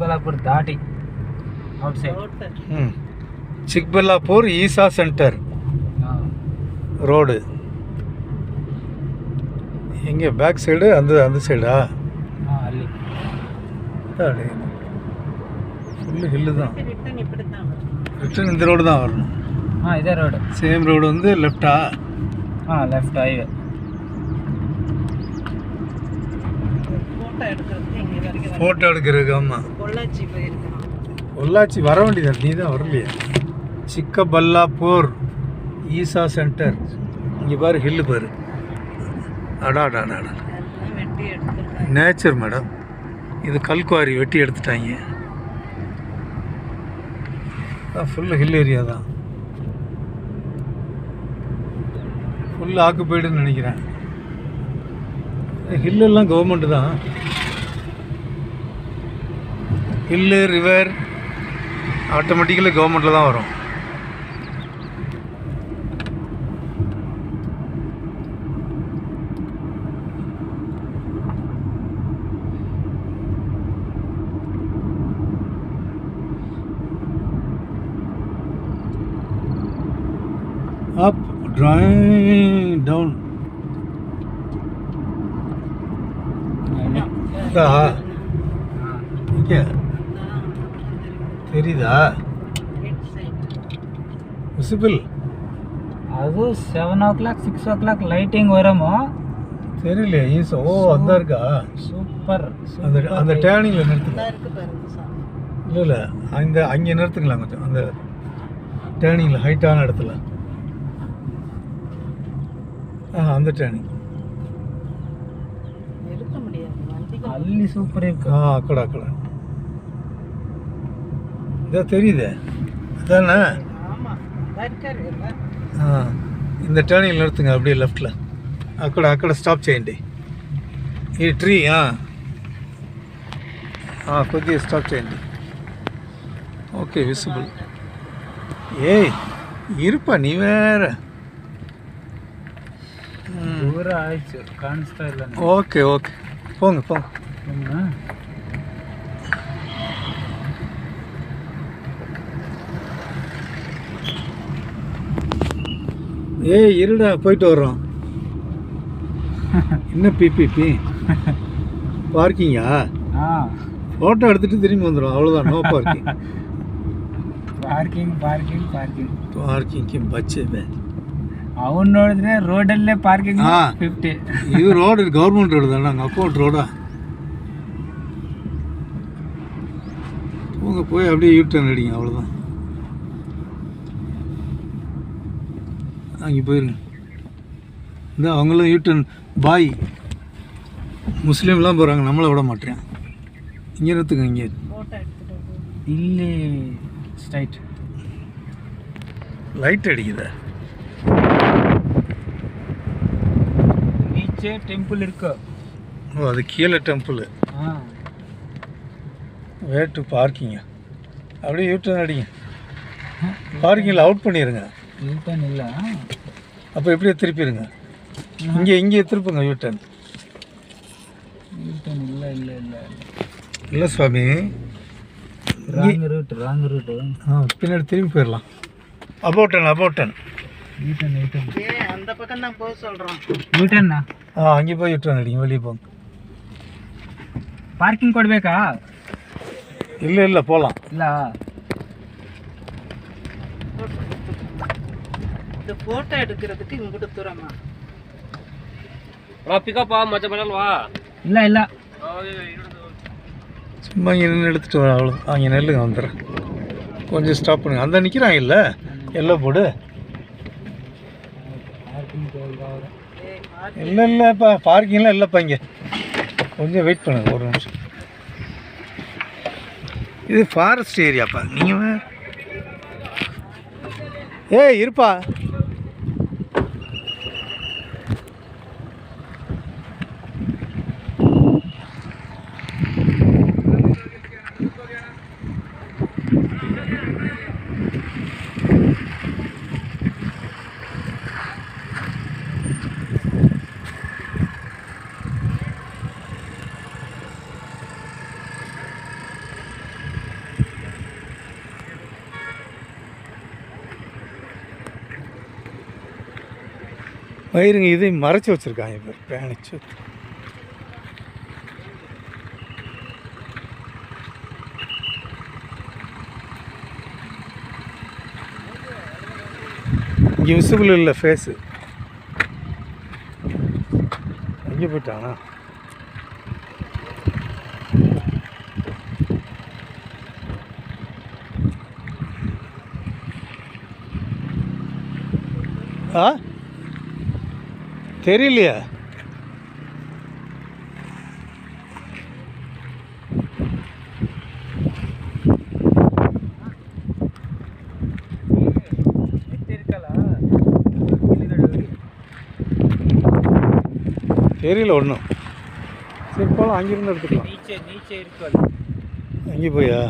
ಚಿಕ್ಕಬಳ್ಳಾಪುರ ದಾಟಿ outside. Chikkaballapura Isha center road எங்கே back side அந்த சைடா? ಅಲ್ಲಿ ஃபுல்லு ஹில்லு தான். ரிட்டர்ன் இந்த ரோடு தான் வரணும். இதே ரோடு. சேம் ரோடு வந்து லெஃப்டா? Left highway. ஃபோட்டோ எடுக்கிறதுக்கு. ஆமாம், பொள்ளாச்சி வர வேண்டியது. நீ தான் வரலையே. சிக்கபல்லாப்பூர் ஈசா சென்டர். இங்கே பாரு, ஹில்லு பாரு. அடாடா நேச்சர் மேடம். இது கல்குவாரி வெட்டி எடுத்துட்டாங்க. ஃபுல்லு ஹில் ஏரியா தான். ஃபுல் ஆக்குப்பைடுன்னு நினைக்கிறேன். ஹில்லெல்லாம் கவர்மெண்ட்டு தான். ஹில்லு ரிவர் ஆட்டோமேட்டிக்கலி கவர்மெண்ட்டில் தான் வரும். up drawing down தெரியுதா? விசிபிள். அது 7 o'clock 6 o'clock லைட்டிங் வருமோ தெரியல. ஈஸ் ஓ அதான் இருக்கா? சூப்பர். அந்த டேர்னிங்கில் நிறுத்துங்க. இல்லை அங்கே நிறுத்துங்களா கொஞ்சம். அந்த டேர்னிங்கில் ஹைட்டான இடத்துல. அந்த டேர்னிங் ಅಲ್ಲಿ ಸೂಪರ್ ಇருக்கு. ಅక్కడ ಇದ தெரியுதே அதானே? இந்த டேர்னிங்கில் நிறுத்துங்க அப்படியே லெஃப்டில். అక్కడ స్టాప్ చేయండి. ఈ ట్రీ కొద్దిగా స్టాప్ చేయండి. Okay visible. ఏయ్ இருப்பா நீ வேற. ದೂರ ಆಯ್ತು, ಕಾಣಿಸ್ತಾ ಇಲ್ಲ. ಓಕೆ போங்க. ஏய் இருடா, போயிட்டு வர்றோம். என்ன பிபிபி பார்க்கிங்கா? ஃபோட்டோ எடுத்துகிட்டு திரும்பி வந்துடும், அவ்வளோதான். No parking. ಪಾರ್ಕಿಂಗ್ ಬಚ್ಚೆ ಅವನು ನೋಡಿದ್ರೆ ರೋಡಲ್ಲೇ ಪಾರ್ಕಿಂಗ್ 50. ಇದು ರೋಡ್ ಗೌರ್ಮೆಂಟ್ ರೋಡ್ தானே, அங்கே அக்கௌண்ட் ரோடா? போங்க, போய் அப்படியே யூட்டர்ன் அடிங்க, அவ்வளோதான். அங்கே போயிருங்க. இந்த அவங்களும் யூட்டர்ன் பாய் முஸ்லீம்லாம் போகிறாங்க, நம்மளை விட மாட்டேன். இங்கே நிறுத்துங்க. இங்கே ಇಲ್ಲಿ ಸ್ಟ್ರೈಟ್ லைட் அடிக்குதா? நீச்சே டெம்பிள் இருக்கு. ஓ, அது கீழே டெம்பிள். வேட்டு பார்க்கிங்க. அப்படியே யூட்டர்ன் அடிங்க. பார்க்கிங்கில் அவுட் பண்ணிடுங்க. யூட்டர்ன் இல்லை. அப்போ எப்படியே திருப்பிடுங்க. இங்கே திருப்புங்க. யூட்டர்ன் இல்லை சுவாமி. Wrong route. பின்னாடி திரும்பி போயிடலாம். About turn. அந்த பக்கம் தான் போக சொல்கிறோம். யூட்டர்னா? அங்கே போய் யூட்டர்ன் அடிங்க, வெளியே போங்க. பார்க்கிங் ಕೊಡಬೇಕಾ? இல்லை போகலாம். ಇಲ್ಲ இந்த ஃபோட்டோ எடுக்கிறதுக்கு இங்கிட்டு தூரமா? பிக்கப் மச்ச பண்ணலவா? இல்லை சும்மா இங்கே நின்று எடுத்துகிட்டு வர, அவ்வளோ. அங்கே நெல்லுங்க, வந்துடுறேன். கொஞ்சம் ஸ்டாப் பண்ணுங்க. அந்த நிற்கிறான் இல்லை, எல்லாம் போடு. இல்லைப்பா, பார்க்கிங்லாம் இல்லைப்பா. இங்கே கொஞ்சம் வெயிட் பண்ணுங்க, ஒரு நிமிஷம். இது ஃபாரஸ்ட் ஏரியாப்பா. நீங்கள் இருப்பா. மயிருங்க இதை மறைச்சி வச்சுருக்காங்க இப்போ பேணிச்சு. இங்கே விசிபிள் இல்லை ஃபேஸு. எங்கே போயிட்டானா? ஆ தெரியலையா? தெரியல ஒன்றும். சரி போகலாம், அங்கேருந்து எடுத்துக்கலாம். நீச்சே இருக்காது. அங்கே போயா?